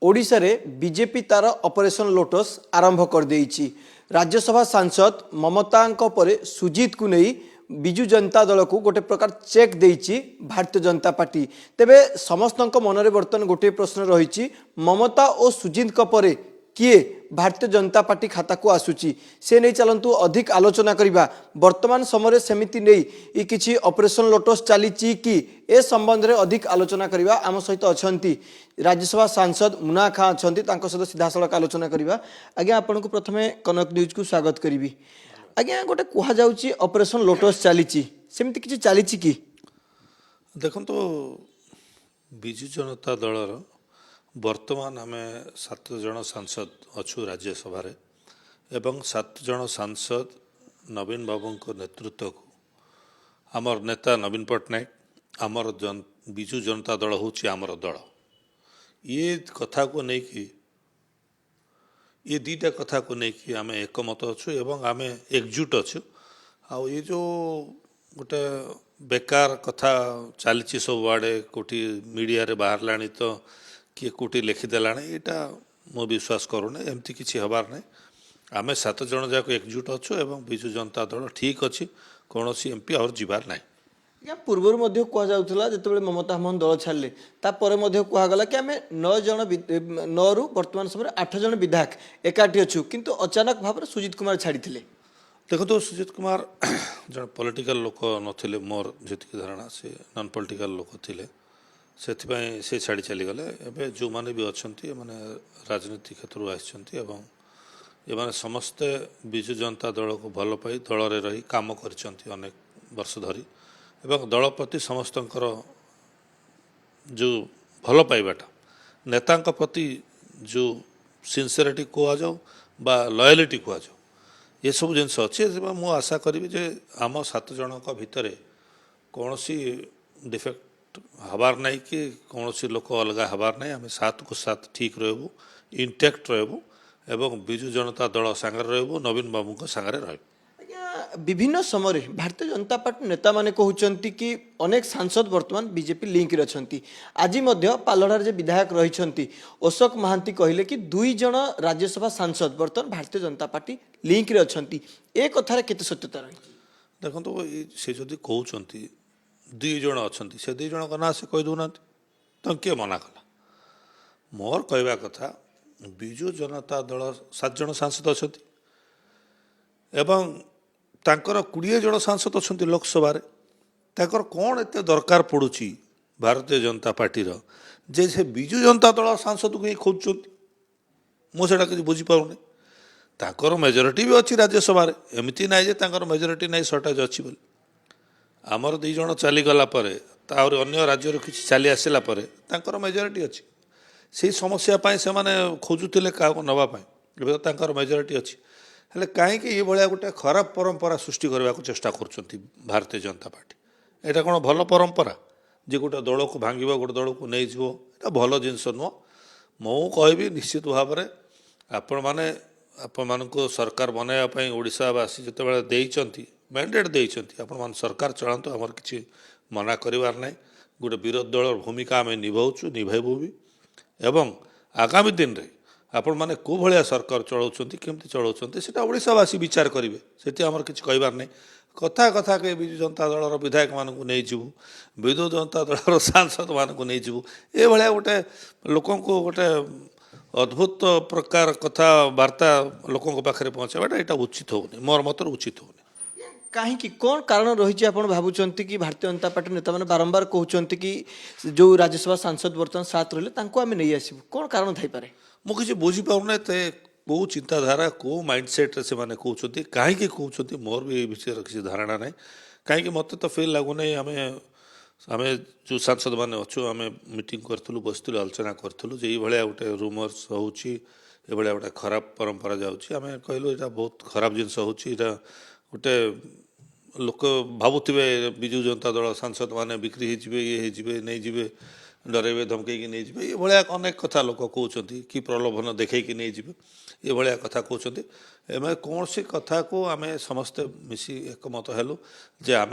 ओडिशा रे बीजेपी तार operation lotus आरंभ कर देइछि। राज्यसभा सांसद ममता परे सुजीत को नहीं बिजु जनता दल को गोटे प्रकार चेक देइछि भारतीय जनता पार्टी। तेबे समस्त मनरे बर्तमान गोटे प्रश्न रही, ममता और सुजीत परे किए भारतीय जनता पार्टी खाता को आसुची से नहीं चलतु अधिक आलोचना करबा। वर्तमान समय सेमिति नहीं किछि ऑपरेशन लोटस चली कि ए संबंध में अधिक आलोचना करबा। आम सहित अछंती राज्यसभा सांसद मुना खां अछंती, तांको सहित सीधा सड़क आलोचना करबा। आज्ञा आपन को प्रथमे कनक न्यूज को स्वागत करी। आज्ञा गोटे कह जाउची ऑपरेशन लोटस चली सेमिति किछि चली कि देखो तो विजु जनता दलर वर्तमान आम 7 जन सांसद अच्छु राज्यसभा एवं 7 जन सांसद नवीन बाबू नेतृत्व को आमर नेता नवीन पट्टनायक आमर विजु जनता दल हूँ आमर दल। ये कथा को लेकिन ये दीटा कथा को लेकिन आम एकमत अच्छु एवं आम एकजुट अच्छु। आ ये जो गोटे बेकार कथा चली सब आड़े कोटी मीडिया रे बाहर लानी तो किए कोटी लिखिदेला यहाँ मु विश्वास करूना एमती किसी हबार ना। आम 7 जन जाक एकजुट अच्छु एवं विजु जनता दल ठीक अच्छी कौन एमपी और जीवार ना। पूर्वर कहला जो ममता मोहन दल छाड़े कहगला कि आम 9 जन 9 रु वर्तमान समय 8 जन विधायक एकाठी अच्छु, किंतु अचानक भाव में सुजीत कुमार छाड़ी। देखो तो सुजीत कुमार जन पॉलिटिकल लोक नथिले, मोर जी धारणा से नॉन पॉलिटिकल लोक थिले, से छाड़ी चलीगले। एवं जो मैंने भी अच्छा मैंने राजनीति क्षेत्र आसछन्ति एवं ये समस्ते विजु जनता दल को भल पाई दल रे रही काम करिसन्ति अनेक वर्ष धरी एवं दल प्रति समस्तंकर जो भल पाइबाटा नेता प्रति जो सिंसियरिटी कह जाऊ बा लॉयलिटी कह जाऊ ये सब जिनस अच्छे। मु आशा करी जे आम 7 जन भितर कौन सी डिफेक्ट हबार नहीं कि कौन सी लोक अलग हबार नहीं। आम 7 को 7 ठीक रहबू, इंटैक्ट रहबू एवं विजु जनता दल सांगरे रहबू, नवीन बाबू को सांगरे रहबू। विभिन्न समय भारतीय जनता पार्टी नेता माने कहउचंती कि अनेक सांसद वर्तमान बीजेपी लिंक रे अछंती। आज मध्य पालड़ार जे विधायक रहिछंती अशोक महांती कहले कि 2 जन राज्यसभा सांसद वर्तमान भारतीय जनता पार्टी लिंक रे अछंती। ए कथारे केते सत्यता रही? देखो तो से जदि कहउचंती 2 जन अछंती से 2 जन का ना से कहि दउना तो के मना कला। मोर कहवा कथा विजु जनता दल 7 जन सांसद अछंती एवं तांकर 20 जन सांसद अच्छा लोकसभा तांकर कौन एत दरकार पड़ुची भारतीय जनता पार्टी जे से विजु जनता दल सांसद को ही खोजुं मुझे किसी बुझीपारूनी। तांकर मेजोरिटी भी अच्छी राज्यसभा एमती ना जे तांकर मेजोरिटी नहीं सर्टेज अच्छी बोली। आमर 2 जन चलीगला अन्य राज्य किसी चली आसला तांकर मेजोरिटी अच्छी से समस्या से माने खोजुले क्या नापी तांकर मेजोरिटी अच्छी हेले कहीं ये भाया गोटे खराब परंपरा सृष्टि करने को चेष्टा कर भारतीय जनता पार्टी। यहाँ कौन भल परंपरा जे गोटे दल को भांग गोटे दल को नहीं जीव ये भल जिनस नुह। मु कहि निश्चित भाव में आपण को सरकार बनवाई ओडिशावासी जिते देइचंती मैंडेट देइचंती आपण सरकार चलातु आमर किसी मना करिवार नहीं। गोटे विरोधी दल भूमिका आम निभाइबू भी एवं आगामी दिन में आपण मैंने कौ भाया सरकार चलाउछंती केमती चलाउछंती सेटा ओडिशावासी विचार करेंगे। से आमर किसी कहबार नहीं। कथा कथा के विजु जनता दल विधायक मानक नहीं जीवु, विजु जनता दल सांसद मानक नहीं जीवु, ये भाया गोटे लोक गोटे अद्भुत प्रकार कथा वार्ता लोकों पाखे पहुँचाटा यहाँ उचित होनी, मोर मतर उचित होनी। कहीं कौन कारण रही भावुंट कि भारतीय जनता पार्टी नेता मैंने बारंबार कहते कि जो राज्यसभा सांसद बर्तमान 7 रही आम नहीं आसबू, कौन कारण थी? मुझे बुझीपारूना कौ चिंताधारा कौ माइंडसेट से मैंने कहते कहीं कहते मोर भी ये विषय किसी धारणा ना। कहीं मत तो फिल लगुना आम आम जो सांसद मैंने अच्छु आम मीटिंग करूँ बसलु आलोचना करूँ जे ये गोटे रूमर्स होची गोटे खराब परंपरा जाऊँगी। आम कहलु यहाँ बहुत खराब जिनस होची गोटे लोक भावुवे विजु जनता दल सांसद मैंने बिक्री होते ये नहीं जीवे डरइबे धमकई नहीं जीवे ये भाया अनेक कथा लोक कहते कि प्रलोभन देखी नहीं जीवे ये भाया कथा कहते। एम कौन सी कथा को आम समस्ते मिसी एकमत हेलु जे आम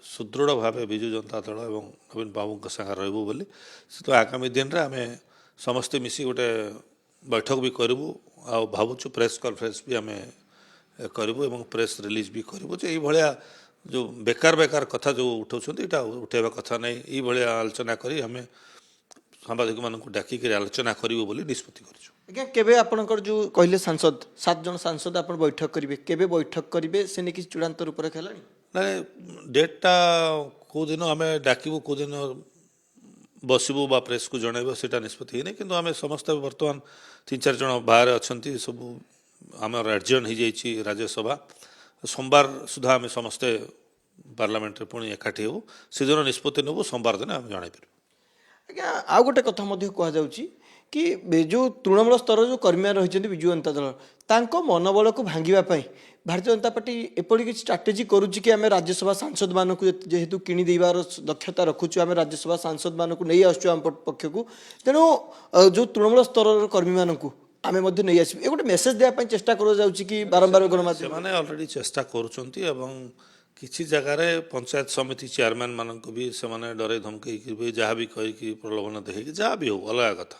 सुदृढ़ भाव विजु जनता दल और नवीन बाबू संगे रही बोली। तो आगामी दिन में आम ସମସ୍ତେ ମିଶି ଗୋଟେ ବୈଠକ ବି କରିବୁ ଆଉ ଭାବୁଛୁ ପ୍ରେସ୍ କନଫରେନ୍ସ ବି ଆମେ କରିବୁ ଏବଂ ପ୍ରେସ୍ ରିଲିଜ୍ ବି କରିବୁ ଯେ ଏଇଭଳିଆ ଯେଉଁ ବେକାର କଥା ଯେଉଁ ଉଠାଉଛନ୍ତି ଏଇଟା ଉଠାଇବା କଥା ନାହିଁ। ଏଇଭଳିଆ ଆଲୋଚନା କରି ଆମେ ସାମ୍ବାଦିକମାନଙ୍କୁ ଡାକିକରି ଆଲୋଚନା କରିବୁ ବୋଲି ନିଷ୍ପତ୍ତି କରିଛୁ। ଆଜ୍ଞା କେବେ ଆପଣଙ୍କର ଯେଉଁ କହିଲେ ସାଂସଦ 7 ଜଣ ସାଂସଦ ଆପଣ ବୈଠକ କରିବେ, କେବେ ବୈଠକ କରିବେ ସେ ନେଇ କିଛି ଚୂଡ଼ାନ୍ତ ରୂପରେ ହେଲାଣି? ନାଇଁ ଡେଟ୍ଟା କେଉଁଦିନ ଆମେ ଡାକିବୁ କେଉଁଦିନ ବସିବୁ ବା ପ୍ରେସ୍କୁ ଜଣାଇବୁ ସେଇଟା ନିଷ୍ପତ୍ତି ହେଇନି, କିନ୍ତୁ ଆମେ ସମସ୍ତେ ବର୍ତ୍ତମାନ 3-4 ଜଣ ବାହାରେ ଅଛନ୍ତି, ସବୁ ଆମର ଆଡଜର୍ନ ହେଇଯାଇଛି ରାଜ୍ୟସଭା। ସୋମବାର ସୁଦ୍ଧା ଆମେ ସମସ୍ତେ ପାର୍ଲାମେଣ୍ଟରେ ପୁଣି ଏକାଠି ହେବୁ, ସେଦିନ ନିଷ୍ପତ୍ତି ନେବୁ, ସୋମବାର ଦିନ ଆମେ ଜଣାଇପାରିବୁ। ଆଜ୍ଞା ଆଉ ଗୋଟେ କଥା ମଧ୍ୟ କୁହାଯାଉଛି କି ଯେଉଁ ତୃଣମୂଳ ସ୍ତରର ଯେଉଁ କର୍ମୀମାନେ ରହିଛନ୍ତି ବିଜୁ ଜନତା ଦଳ ତାଙ୍କ ମନୋବଳକୁ ଭାଙ୍ଗିବା ପାଇଁ ଭାରତୀୟ ଜନତା ପାର୍ଟି ଏପରି କିଛି ଷ୍ଟ୍ରାଟେଜି କରୁଛି କି ଆମେ ରାଜ୍ୟସଭା ସାଂସଦମାନଙ୍କୁ ଯେହେତୁ କିଣି ଦେବାର ଦକ୍ଷତା ରଖୁଛୁ, ଆମେ ରାଜ୍ୟସଭା ସାଂସଦମାନଙ୍କୁ ନେଇ ଆସୁଛୁ ଆମ ପକ୍ଷକୁ, ତେଣୁ ଯେଉଁ ତୃଣମୂଳ ସ୍ତରର କର୍ମୀମାନଙ୍କୁ ଆମେ ମଧ୍ୟ ନେଇ ଆସିବୁ, ଏ ଗୋଟେ ମେସେଜ ଦେବା ପାଇଁ ଚେଷ୍ଟା କରାଯାଉଛି କି ବାରମ୍ବାର ଗଣମାଧ୍ୟମ? ସେମାନେ ଅଲରେଡ଼ି ଚେଷ୍ଟା କରୁଛନ୍ତି ଏବଂ କିଛି ଜାଗାରେ ପଞ୍ଚାୟତ ସମିତି ଚେୟାରମ୍ୟାନ୍ ମାନଙ୍କୁ ବି ସେମାନେ ଡରେଇ ଧମକେଇକି ବି ଯାହା ବି କହିକି ପ୍ରଲୋଭନ ଦେଖେଇକି ଯାହା ବି ହଉ ଅଲଗା କଥା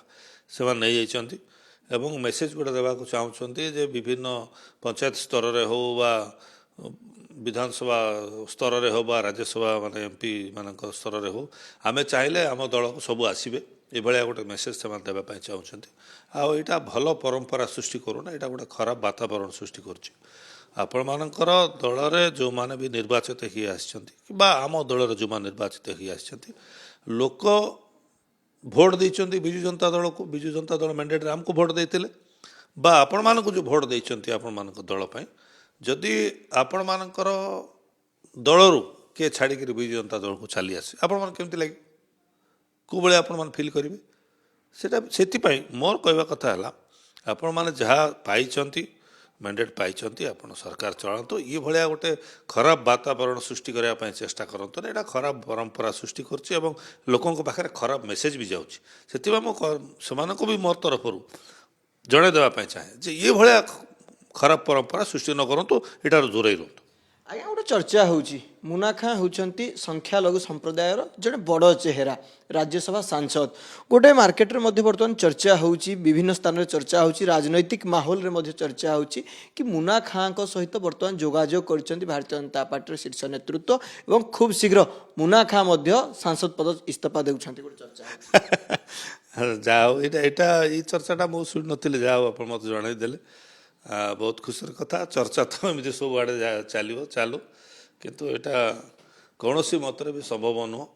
ସେମାନେ ନେଇଯାଇଛନ୍ତି ଏବଂ ମେସେଜ ଗୋଟେ ଦେବାକୁ ଚାହୁଁଛନ୍ତି ଯେ ବିଭିନ୍ନ ପଞ୍ଚାୟତ ସ୍ତରରେ ହଉ ବା ବିଧାନସଭା ସ୍ତରରେ ହଉ ବା ରାଜ୍ୟସଭା ମାନେ MP ମାନଙ୍କ ସ୍ତରରେ ହଉ ଆମେ ଚାହିଁଲେ ଆମ ଦଳକୁ ସବୁ ଆସିବେ, ଏଭଳିଆ ଗୋଟେ ମେସେଜ ସେମାନେ ଦେବା ପାଇଁ ଚାହୁଁଛନ୍ତି। ଆଉ ଏଇଟା ଭଲ ପରମ୍ପରା ସୃଷ୍ଟି କରୁନା, ଏଇଟା ଗୋଟେ ଖରାପ ବାତାବରଣ ସୃଷ୍ଟି କରୁଛି। ଆପଣମାନଙ୍କର ଦଳରେ ଯେଉଁମାନେ ବି ନିର୍ବାଚିତ ହୋଇ ଆସିଛନ୍ତି ବା ଆମ ଦଳରେ ଯେଉଁମାନେ ନିର୍ବାଚିତ ହୋଇ ଆସିଛନ୍ତି, ଲୋକ ଭୋଟ ଦେଇଛନ୍ତି ବିଜୁ ଜନତା ଦଳକୁ, ବିଜୁ ଜନତା ଦଳ ମ୍ୟାଣ୍ଡେଟ୍ରେ ଆମକୁ ଭୋଟ ଦେଇଥିଲେ ବା ଆପଣମାନଙ୍କୁ ଯେଉଁ ଭୋଟ ଦେଇଛନ୍ତି ଆପଣମାନଙ୍କ ଦଳ ପାଇଁ, ଯଦି ଆପଣମାନଙ୍କର ଦଳରୁ କିଏ ଛାଡ଼ିକିରି ବିଜୁ ଜନତା ଦଳକୁ ଚାଲି ଆସେ ଆପଣମାନେ କେମିତି ଲାଗିବ, କେଉଁଭଳିଆ ଆପଣମାନେ ଫିଲ୍ କରିବେ? ସେଇଟା ସେଥିପାଇଁ ମୋର କହିବା କଥା ହେଲା ଆପଣମାନେ ଯାହା ପାଇଛନ୍ତି ମ୍ୟାଣ୍ଡେଟ୍ ପାଇଛନ୍ତି ଆପଣ ସରକାର ଚଳାନ୍ତୁ, ଏଇଭଳିଆ ଗୋଟେ ଖରାପ ବାତାବରଣ ସୃଷ୍ଟି କରିବା ପାଇଁ ଚେଷ୍ଟା କରନ୍ତୁନି, ଏଇଟା ଖରାପ ପରମ୍ପରା ସୃଷ୍ଟି କରୁଛି ଏବଂ ଲୋକଙ୍କ ପାଖରେ ଖରାପ ମେସେଜ ବି ଯାଉଛି। ସେଥିପାଇଁ ମୁଁ ସେମାନଙ୍କୁ ବି ମୋର ତରଫରୁ ଜଣାଇ ଦେବା ପାଇଁ ଚାହେଁ ଯେ ଏଇଭଳିଆ ଖରାପ ପରମ୍ପରା ସୃଷ୍ଟି ନ କରନ୍ତୁ, ଏଠାରୁ ଦୂରେଇ ରୁହନ୍ତୁ। ଆଜ୍ଞା ଗୋଟେ ଚର୍ଚ୍ଚା ହେଉଛି ମୁନା ଖାଁ ହେଉଛନ୍ତି ସଂଖ୍ୟାଲଘୁ ସମ୍ପ୍ରଦାୟର ଜଣେ ବଡ଼ ଚେହେରା ରାଜ୍ୟସଭା ସାଂସଦ, ଗୋଟେ ମାର୍କେଟରେ ମଧ୍ୟ ବର୍ତ୍ତମାନ ଚର୍ଚ୍ଚା ହେଉଛି, ବିଭିନ୍ନ ସ୍ଥାନରେ ଚର୍ଚ୍ଚା ହେଉଛି, ରାଜନୈତିକ ମାହୋଲରେ ମଧ୍ୟ ଚର୍ଚ୍ଚା ହେଉଛି କି ମୁନା ଖାଁଙ୍କ ସହିତ ବର୍ତ୍ତମାନ ଯୋଗାଯୋଗ କରିଛନ୍ତି ଭାରତୀୟ ଜନତା ପାର୍ଟିର ଶୀର୍ଷ ନେତୃତ୍ୱ ଏବଂ ଖୁବ୍ ଶୀଘ୍ର ମୁନା ଖାଁ ମଧ୍ୟ ସାଂସଦ ପଦ ଇସ୍ତଫା ଦେଉଛନ୍ତି, ଗୋଟେ ଚର୍ଚ୍ଚା। ଯାହା ହଉ ଏଇଟା ଏଇ ଚର୍ଚ୍ଚାଟା ମୁଁ ଶୁଣିନଥିଲି, ଯାହା ହଉ ଆପଣ ମୋତେ ଜଣାଇଦେଲେ, ବହୁତ ଖୁସିର କଥା। ଚର୍ଚ୍ଚା ତ ଏମିତି ସବୁଆଡ଼େ ଚାଲୁ, କିନ୍ତୁ ଏଇଟା କୌଣସି ମତରେ ବି ସମ୍ଭବ ନୁହଁ।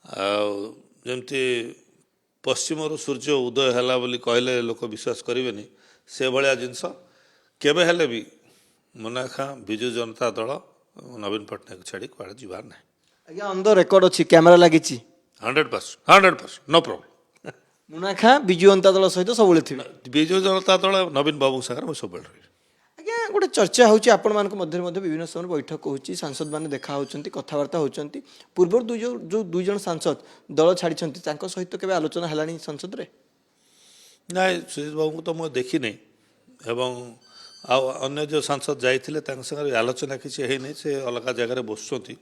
ଆଉ ଯେମିତି ପଶ୍ଚିମରୁ ସୂର୍ଯ୍ୟ ଉଦୟ ହେଲା ବୋଲି କହିଲେ ଲୋକ ବିଶ୍ୱାସ କରିବେନି, ସେଭଳିଆ ଜିନିଷ କେବେ ହେଲେ ବି ମୁନା ଖାଁ ବିଜୁ ଜନତା ଦଳ ନବୀନ ପଟ୍ଟନାୟକ ଛାଡ଼ି କୁଆଡ଼େ ଯିବାର ନାହିଁ। ଆଜ୍ଞା ଅନ୍ ଦ ରେକର୍ଡ ଅଛି, କ୍ୟାମେରା ଲାଗିଛି, 100%, ନୋ ପ୍ରୋବ୍ଲେମ୍। ମୁନା ଖାଁ ବିଜୁ ଜନତା ଦଳ ସହିତ ସବୁବେଳେ ଥିବେ। ବିଜୁ ଜନତା ଦଳ ନବୀନ ବାବୁଙ୍କ ସାଙ୍ଗରେ ମୁଁ ସବୁବେଳେ ରହିବି। ଆଜ୍ଞା ଗୋଟେ ଚର୍ଚ୍ଚା ହେଉଛି ଆପଣମାନଙ୍କ ମଧ୍ୟରେ ମଧ୍ୟ ବିଭିନ୍ନ ସମୟରେ ବୈଠକ ହେଉଛି, ସାଂସଦମାନେ ଦେଖା ହେଉଛନ୍ତି, କଥାବାର୍ତ୍ତା ହେଉଛନ୍ତି, ପୂର୍ବରୁ ଯେଉଁ 2 ଜଣ ସାଂସଦ ଦଳ ଛାଡ଼ିଛନ୍ତି ତାଙ୍କ ସହିତ କେବେ ଆଲୋଚନା ହେଲାଣି ସଂସଦରେ? ନାଇଁ ସୁଜିତ ବାବୁଙ୍କୁ ତ ମୁଁ ଦେଖିନି ଏବଂ ଆଉ ଅନ୍ୟ ଯେଉଁ ସାଂସଦ ଯାଇଥିଲେ ତାଙ୍କ ସାଙ୍ଗରେ ଆଲୋଚନା କିଛି ହେଇନି, ସେ ଅଲଗା ଜାଗାରେ ବସୁଛନ୍ତି,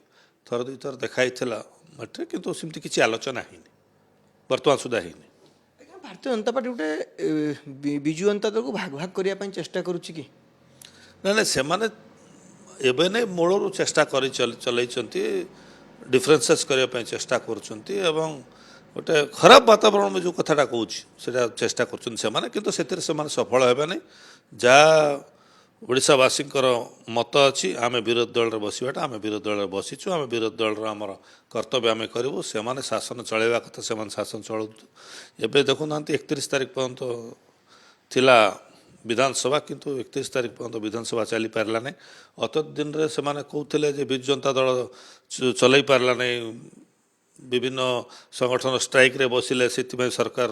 ଥରେ 2 ଥର ଦେଖା ହେଇଥିଲା ମାଟିରେ, କିନ୍ତୁ ସେମିତି କିଛି ଆଲୋଚନା ହେଇନି, ବର୍ତ୍ତମାନ ସୁଦ୍ଧା ହେଇନି। ଆଜ୍ଞା ଭାରତୀୟ ଜନତା ପାର୍ଟି ଗୋଟେ ବିଜୁ ଜନତା ଦଳକୁ ଭାଗ କରିବା ପାଇଁ ଚେଷ୍ଟା କରୁଛି କି? ନାଇଁ ସେମାନେ ଏବେ ନାଇଁ ମୂଳରୁ ଚେଷ୍ଟା କରି ଚଲେଇଛନ୍ତି, ଡିଫରେନ୍ସେସ୍ କରିବା ପାଇଁ ଚେଷ୍ଟା କରୁଛନ୍ତି ଏବଂ ଗୋଟେ ଖରାପ ବାତାବରଣ ଯେଉଁ କଥାଟା କହୁଛି ସେଇଟା ଚେଷ୍ଟା କରୁଛନ୍ତି ସେମାନେ, କିନ୍ତୁ ସେଥିରେ ସେମାନେ ସଫଳ ହେବେ ନାହିଁ। ଯାହା ଓଡ଼ିଶାବାସୀଙ୍କର ମତ ଅଛି ଆମେ ବିରୋଧୀ ଦଳରେ ବସିବାଟା, ଆମେ ବିରୋଧୀ ଦଳରେ ବସିଛୁ, ଆମେ ବିରୋଧୀ ଦଳର ଆମର କର୍ତ୍ତବ୍ୟ ଆମେ କରିବୁ, ସେମାନେ ଶାସନ ଚଳାଇବା କଥା ସେମାନେ ଶାସନ ଚଳାନ୍ତୁ। ଏବେ ଦେଖୁନାହାନ୍ତି 31 ତାରିଖ ପର୍ଯ୍ୟନ୍ତ ଥିଲା ବିଧାନସଭା, କିନ୍ତୁ 31 ତାରିଖ ପର୍ଯ୍ୟନ୍ତ ବିଧାନସଭା ଚାଲିପାରିଲା ନାହିଁ। ଅତ ଦିନରେ ସେମାନେ କହୁଥିଲେ ଯେ ବିଜୁ ଜନତା ଦଳ ଚଲେଇ ପାରିଲା ନାହିଁ, ବିଭିନ୍ନ ସଂଗଠନ ଷ୍ଟ୍ରାଇକ୍ରେ ବସିଲେ, ସେଥିପାଇଁ ସରକାର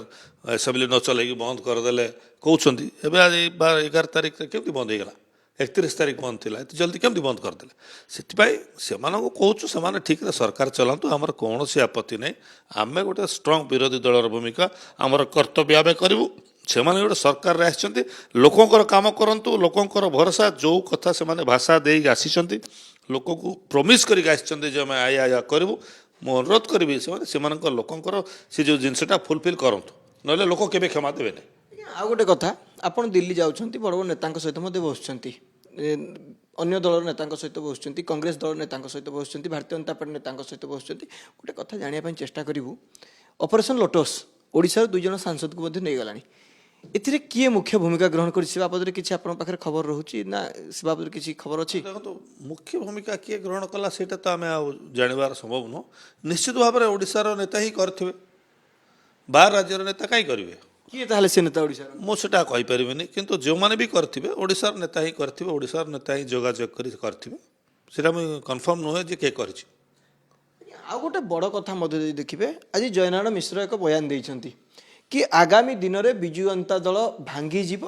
ଆସେମ୍ବଲି ନ ଚଲେଇକି ବନ୍ଦ କରିଦେଲେ କହୁଛନ୍ତି। ଏବେ ଆଜି 11 ତାରିଖରେ କେମିତି ବନ୍ଦ ହେଇଗଲା? 31 ତାରିଖ ବନ୍ଦ ଥିଲା, ଏତେ ଜଲ୍ଦି କେମିତି ବନ୍ଦ କରିଦେଲେ? ସେଥିପାଇଁ ସେମାନଙ୍କୁ କହୁଛୁ ସେମାନେ ଠିକ୍ରେ ସରକାର ଚଲାନ୍ତୁ, ଆମର କୌଣସି ଆପତ୍ତି ନାହିଁ, ଆମେ ଗୋଟେ ଷ୍ଟ୍ରଙ୍ଗ ବିରୋଧୀ ଦଳର ଭୂମିକା ଆମର କର୍ତ୍ତବ୍ୟ ଆମେ କରିବୁ। ସେମାନେ ଗୋଟେ ସରକାରରେ ଆସିଛନ୍ତି, ଲୋକଙ୍କର କାମ କରନ୍ତୁ, ଲୋକଙ୍କର ଭରସା, ଯେଉଁ କଥା ସେମାନେ ଭାଷା ଦେଇକି ଆସିଛନ୍ତି, ଲୋକଙ୍କୁ ପ୍ରମିସ୍ କରିକି ଆସିଛନ୍ତି ଯେ ଆମେ ଆୟା କରିବୁ, ମୁଁ ଅନୁରୋଧ କରିବି ସେମାନେ ସେମାନଙ୍କ ଲୋକଙ୍କର ସେ ଯେଉଁ ଜିନିଷଟା ଫୁଲଫିଲ୍ କରନ୍ତୁ, ନହେଲେ ଲୋକ କେବେ କ୍ଷମା ଦେବେ ନାହିଁ। ଆଉ ଗୋଟେ କଥା, ଆପଣ ଦିଲ୍ଲୀ ଯାଉଛନ୍ତି, ବଡ଼ ବଡ଼ ନେତାଙ୍କ ସହିତ ମଧ୍ୟ ବସୁଛନ୍ତି, ଅନ୍ୟ ଦଳର ନେତାଙ୍କ ସହିତ ବସୁଛନ୍ତି, କଂଗ୍ରେସ ଦଳର ନେତାଙ୍କ ସହିତ ବସୁଛନ୍ତି, ଭାରତୀୟ ଜନତା ପାର୍ଟି ନେତାଙ୍କ ସହିତ ବସୁଛନ୍ତି। ଗୋଟେ କଥା ଜାଣିବା ପାଇଁ ଚେଷ୍ଟା କରିବୁ, ଅପରେସନ୍ ଲୋଟସ୍ ଓଡ଼ିଶାର 2 ଜଣ ସାଂସଦକୁ ମଧ୍ୟ ନେଇଗଲାଣି। ଏଥିରେ କିଏ ମୁଖ୍ୟ ଭୂମିକା ଗ୍ରହଣ କରିଛି ସେ ବାବଦରେ କିଛି ଆପଣଙ୍କ ପାଖରେ ଖବର ରହୁଛି ନା ସେ ବାବଦରେ କିଛି ଖବର ଅଛି? ଦେଖନ୍ତୁ, ମୁଖ୍ୟ ଭୂମିକା କିଏ ଗ୍ରହଣ କଲା ସେଇଟା ତ ଆମେ ଆଉ ଜାଣିବାର ସମ୍ଭବ ନୁହଁ। ନିଶ୍ଚିତ ଭାବରେ ଓଡ଼ିଶାର ନେତା ହିଁ କରିଥିବେ, ବାହାର ରାଜ୍ୟର ନେତା କାହିଁ କରିବେ? କିଏ ତାହେଲେ ସେ ନେତା ଓଡ଼ିଶାର? ମୁଁ ସେଟା କହିପାରିବିନି, କିନ୍ତୁ ଯେଉଁମାନେ ବି କରିଥିବେ ଓଡ଼ିଶାର ନେତା ହିଁ କରିଥିବେ, ଓଡ଼ିଶାର ନେତା ହିଁ ଯୋଗାଯୋଗ କରି କରିଥିବେ। ସେଟା ମୁଁ କନଫର୍ମ ନୁହେଁ ଯେ କିଏ କରିଛି। ଆଉ ଗୋଟେ ବଡ଼ କଥା ମଧ୍ୟ ଯଦି ଦେଖିବେ, ଆଜି ଜୟନାରାୟଣ ମିଶ୍ର ଏକ ବୟାନ ଦେଇଛନ୍ତି କି ଆଗାମୀ ଦିନରେ ବିଜୁ ଜନତା ଦଳ ଭାଙ୍ଗିଯିବ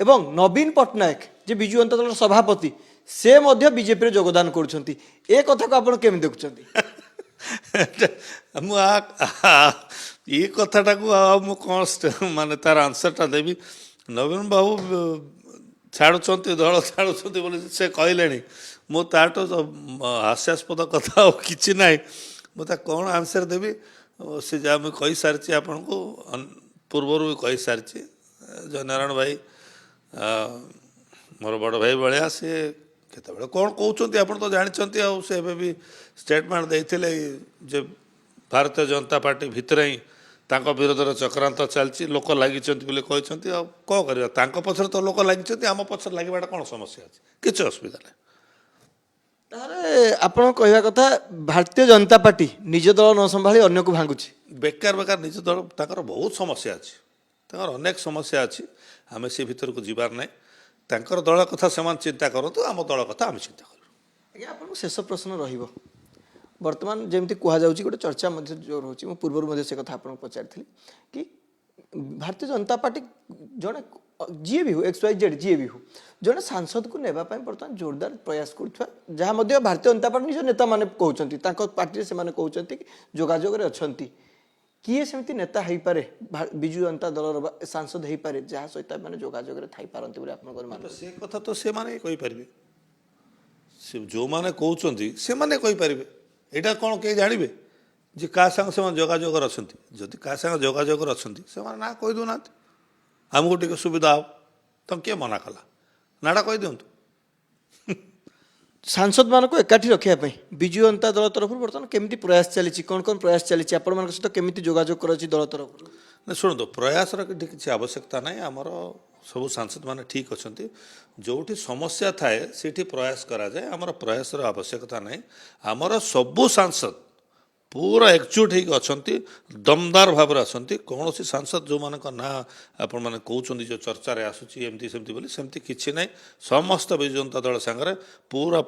ଏବଂ ନବୀନ ପଟ୍ଟନାୟକ ଯେ ବିଜୁ ଜନତା ଦଳର ସଭାପତି ସେ ମଧ୍ୟ ବିଜେପିରେ ଯୋଗଦାନ କରୁଛନ୍ତି। ଏ କଥାକୁ ଆପଣ କେମିତି ଦେଖୁଛନ୍ତି? ମୁଁ ଏ କଥାଟାକୁ ଆଉ ମୁଁ କ'ଣ ମାନେ ତାର ଆନ୍ସରଟା ଦେବି? ନବୀନ ବାବୁ ଛାଡ଼ୁଛନ୍ତି, ଦଳ ଛାଡ଼ୁଛନ୍ତି ବୋଲି ସେ କହିଲେଣି। ମୁଁ ତାଠୁ ହାସ୍ୟାସ୍ପଦ କଥା ଆଉ କିଛି ନାହିଁ। ମୁଁ ତା କ'ଣ ଆନ୍ସର ଦେବି? ସେ ଯାହା ମୁଁ କହିସାରିଛି ଆପଣଙ୍କୁ, ପୂର୍ବରୁ ବି କହିସାରିଛି। ଜୟନାରାୟଣ ଭାଇ ମୋର ବଡ଼ ଭାଇ ଭଳିଆ, ସେ କେତେବେଳେ କ'ଣ କହୁଛନ୍ତି ଆପଣ ତ ଜାଣିଛନ୍ତି। ଆଉ ସେ ଏବେ ବି ଷ୍ଟେଟମେଣ୍ଟ ଦେଇଥିଲେ ଯେ ଭାରତୀୟ ଜନତା ପାର୍ଟି ଭିତରେ ହିଁ ତାଙ୍କ ବିରୋଧରେ ଚକ୍ରାନ୍ତ ଚାଲିଛି, ଲୋକ ଲାଗିଛନ୍ତି ବୋଲି କହିଛନ୍ତି। ଆଉ କ'ଣ କରିବା, ତାଙ୍କ ପଛରେ ତ ଲୋକ ଲାଗିଛନ୍ତି, ଆମ ପଛରେ ଲାଗିବାଟା କ'ଣ ସମସ୍ୟା ଅଛି? କିଛି ଅସୁବିଧା ନାହିଁ। ତାହେଲେ ଆପଣ କହିବା କଥା ଭାରତୀୟ ଜନତା ପାର୍ଟି ନିଜ ଦଳ ନ ସମ୍ଭାଳି ଅନ୍ୟକୁ ଭାଙ୍ଗୁଛି। ବେକାର ନିଜ ଦଳ, ତାଙ୍କର ବହୁତ ସମସ୍ୟା ଅଛି, ତାଙ୍କର ଅନେକ ସମସ୍ୟା ଅଛି। ଆମେ ସେ ଭିତରକୁ ଯିବାର ନାହିଁ। ତାଙ୍କର ଦଳ କଥା ସେମାନେ ଚିନ୍ତା କରନ୍ତୁ, ଆମ ଦଳ କଥା ଆମେ ଚିନ୍ତା କରିବୁ। ଆଜ୍ଞା, ଆପଣଙ୍କୁ ଶେଷ ପ୍ରଶ୍ନ ରହିବ। ବର୍ତ୍ତମାନ ଯେମିତି କୁହାଯାଉଛି, ଗୋଟେ ଚର୍ଚ୍ଚା ମଧ୍ୟ ଯେଉଁ ରହୁଛି, ମୁଁ ପୂର୍ବରୁ ମଧ୍ୟ ସେ କଥା ଆପଣଙ୍କୁ ପଚାରିଥିଲି କି ଭାରତୀୟ ଜନତା ପାର୍ଟି ଜଣେ ଯିଏ ବି ହଉ, XYZ ଯିଏ ବି ହଉ, ଜଣେ ସାଂସଦକୁ ନେବା ପାଇଁ ବର୍ତ୍ତମାନ ଜୋରଦାର ପ୍ରୟାସ କରୁଥିବା, ଯାହା ମଧ୍ୟ ଭାରତୀୟ ଜନତା ପାର୍ଟି ନିଜ ନେତାମାନେ କହୁଛନ୍ତି, ତାଙ୍କ ପାର୍ଟିରେ ସେମାନେ କହୁଛନ୍ତି କି ଯୋଗାଯୋଗରେ ଅଛନ୍ତି। କିଏ ସେମିତି ନେତା ହେଇପାରେ ବିଜୁ ଜନତା ଦଳର ସାଂସଦ ହେଇପାରେ ଯାହା ସହିତ ମାନେ ଯୋଗାଯୋଗରେ ଥାଇପାରନ୍ତି ବୋଲି ଆପଣଙ୍କର ମାନ? ସେ କଥା ତ ସେମାନେ କହିପାରିବେ, ସେ ଯେଉଁମାନେ କହୁଛନ୍ତି ସେମାନେ କହିପାରିବେ। ଏଇଟା କ'ଣ କେହି ଜାଣିବେ ଯେ କାହା ସାଙ୍ଗେ ସେମାନେ ଯୋଗାଯୋଗରେ ଅଛନ୍ତି? ଯଦି କାହା ସାଙ୍ଗେ ଯୋଗାଯୋଗରେ ଅଛନ୍ତି ସେମାନେ ନା କହିଦେଉନାହାନ୍ତି, ଆମକୁ ଟିକେ ସୁବିଧା ହେବ। ତ କିଏ ମନା କଲା? ନାଟା କହିଦିଅନ୍ତୁ। ସାଂସଦମାନଙ୍କୁ ଏକାଠି ରଖିବା ପାଇଁ ବିଜୁ ଜନତା ଦଳ ତରଫରୁ ବର୍ତ୍ତମାନ କେମିତି ପ୍ରୟାସ ଚାଲିଛି? କ'ଣ କ'ଣ ପ୍ରୟାସ ଚାଲିଛି? ଆପଣମାନଙ୍କ ସହିତ କେମିତି ଯୋଗାଯୋଗ କରାଯାଉଛି ଦଳ ତରଫରୁ? ନା ଶୁଣନ୍ତୁ, ପ୍ରୟାସର କିଛି ଆବଶ୍ୟକତା ନାହିଁ। ଆମର ସବୁ ସାଂସଦମାନେ ଠିକ୍ ଅଛନ୍ତି। ଯେଉଁଠି ସମସ୍ୟା ଥାଏ ସେଇଠି ପ୍ରୟାସ କରାଯାଏ। ଆମର ପ୍ରୟାସର ଆବଶ୍ୟକତା ନାହିଁ। ଆମର ସବୁ ସାଂସଦ ପୁରା ଏକଜୁଟ ହେଇକି ଅଛନ୍ତି, ଦମଦାର ଭାବରେ ଅଛନ୍ତି। କୌଣସି ସାଂସଦ ଯେଉଁମାନଙ୍କ ନାଁ ଆପଣମାନେ କହୁଛନ୍ତି ଯେଉଁ ଚର୍ଚ୍ଚାରେ ଆସୁଛି ଏମିତି ସେମିତି ବୋଲି, ସେମିତି କିଛି ନାହିଁ। ସମସ୍ତ ବିଜୁ ଜନତା ଦଳ ସାଙ୍ଗରେ ପୁରା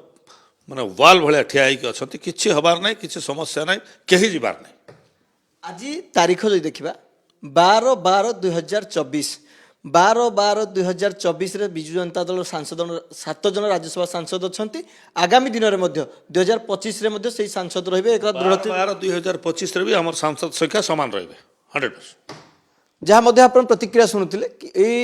ମାନେ ୱାଲ୍ ଭଳିଆ ଠିଆ ହେଇକି ଅଛନ୍ତି। କିଛି ହେବାର ନାହିଁ, କିଛି ସମସ୍ୟା ନାହିଁ, କେହି ଯିବାର ନାହିଁ। ଆଜି ତାରିଖ ଯଦି ଦେଖିବା 12/12/2024, 12/12/2024ରେ ବିଜୁ ଜନତା ଦଳର ସାଂସଦ 7 ଜଣ ରାଜ୍ୟସଭା ସାଂସଦ ଅଛନ୍ତି। ଆଗାମୀ ଦିନରେ ମଧ୍ୟ 2025ରେ ମଧ୍ୟ ସେଇ ସାଂସଦ ରହିବେ। 12/12/2025ରେ ବି ଆମର ସାଂସଦ ସଂଖ୍ୟା ସମାନ ରହିବେ 100%। ଯାହା ମଧ୍ୟ ଆପଣ ପ୍ରତିକ୍ରିୟା ଶୁଣୁଥିଲେ କି ଏଇ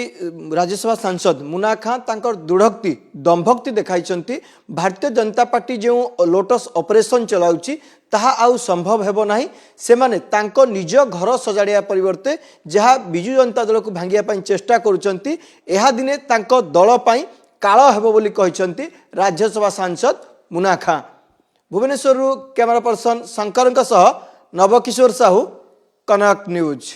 ରାଜ୍ୟସଭା ସାଂସଦ ମୁନା ଖାଁ ତାଙ୍କର ଦୃଢ଼ୋକ୍ତି ଦମ୍ଭୋକ୍ତି ଦେଖାଇଛନ୍ତି। ଭାରତୀୟ ଜନତା ପାର୍ଟି ଯେଉଁ ଲୋଟସ୍ ଅପରେସନ୍ ଚଳାଉଛି ତାହା ଆଉ ସମ୍ଭବ ହେବ ନାହିଁ। ସେମାନେ ତାଙ୍କ ନିଜ ଘର ସଜାଡ଼ିବା ପରିବର୍ତ୍ତେ ଯାହା ବିଜୁ ଜନତା ଦଳକୁ ଭାଙ୍ଗିବା ପାଇଁ ଚେଷ୍ଟା କରୁଛନ୍ତି, ଏହା ଦିନେ ତାଙ୍କ ଦଳ ପାଇଁ କାଳ ହେବ ବୋଲି କହିଛନ୍ତି ରାଜ୍ୟସଭା ସାଂସଦ ମୁନା ଖାଁ। ଭୁବନେଶ୍ୱରରୁ କ୍ୟାମେରା ପର୍ସନ ଶଙ୍କରଙ୍କ ସହ ନବକିଶୋର ସାହୁ, କନକ ନ୍ୟୁଜ୍।